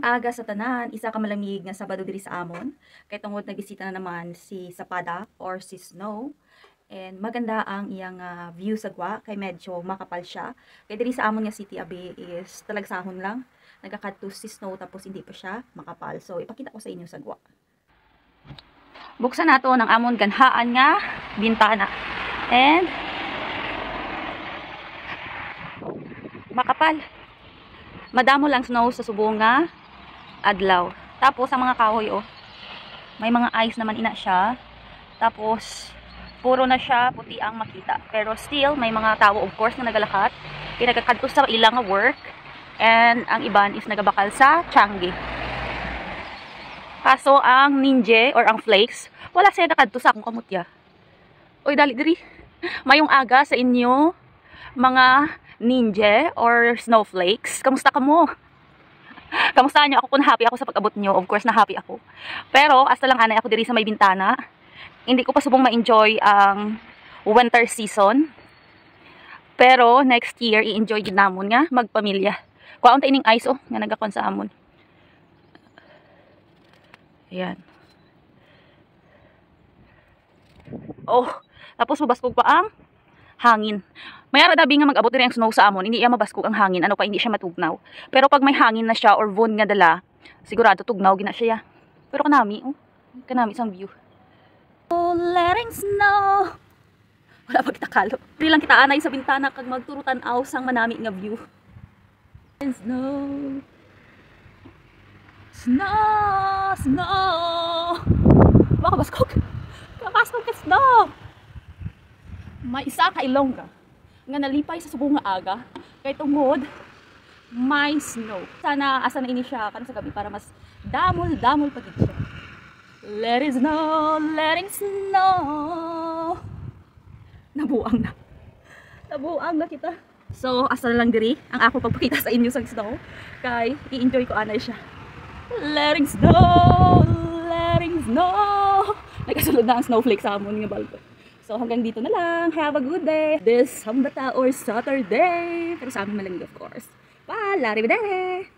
aga sa tanan, isa ka malamig nga Sabado diri sa amon. Kay tungod nagbisita na naman si Sapada or si Snow. And maganda ang iyang view sa gwa kay medyo makapal siya. Kay diri sa amon nga city abi is talagsahon lang. Nagakadto si Snow tapos hindi pa siya makapal. So ipakita ko sa inyo sa gwa. Buksan nato ng amon ganhaan nga bintana. And makapal. Madamo lang snow sa subong nga adlaw. Tapos ang mga kahoy may mga ice naman ina siya. Tapos puro na siya puti ang makita. Pero still may mga tao of course na nagalakat. Pinagkakadto sa ilang work. And ang iban is nagabakal sa Changi. Kaso ang ninja or ang flakes, wala siya nakadto sa akong kamutya. Oy dali diri. Mayong aga sa inyo mga ninja or snowflakes. Kamusta ka mo? Kamusta niyo ako kung happy ako sa pag-abot niyo? Of course na happy ako. Pero hasta lang anay ako diri sa may bintana. Hindi ko pa subong ma-enjoy ang winter season. Pero next year i-enjoy gid namon nga magpamilya. Kuwaon ta ining ice nga nagakon sa amon. Ayan. Tapos mabaskog pa ang hangin. Mayara dabi nga mag-abot rin ang snow sa amon, hindi iya mabaskog ang hangin, ano pa hindi siya matugnaw. Pero pag may hangin na siya or von nga dala, sigurado tugnaw gina siya. Pero kanami sang view. Letting snow. Wala pa kita kalo. Dili lang kita anay sa bintana kag magturutan-aw sang manami nga view. Snow. Snow, snow. Makabaskog. Kabaskog ka snow. May isa ka ilong ka nga nalipay sa subong nga aga kay tungod may snow. Sana asa na ini siya kanang sa gabi para mas damol pa gid siya. Let it snow, letting snow. Nabuang na kita. So asa na lang diri ang ako pagpakita sa inyo sa snow kay i-enjoy ko anay siya. Letting snow, letting snow. Nagkasulod na ang snowflake sa amon nga balko. So hanggang dito na lang. Have a good day. This Sambata or Saturday. Pero sa amin malamig of course. Bye! Arrivederci!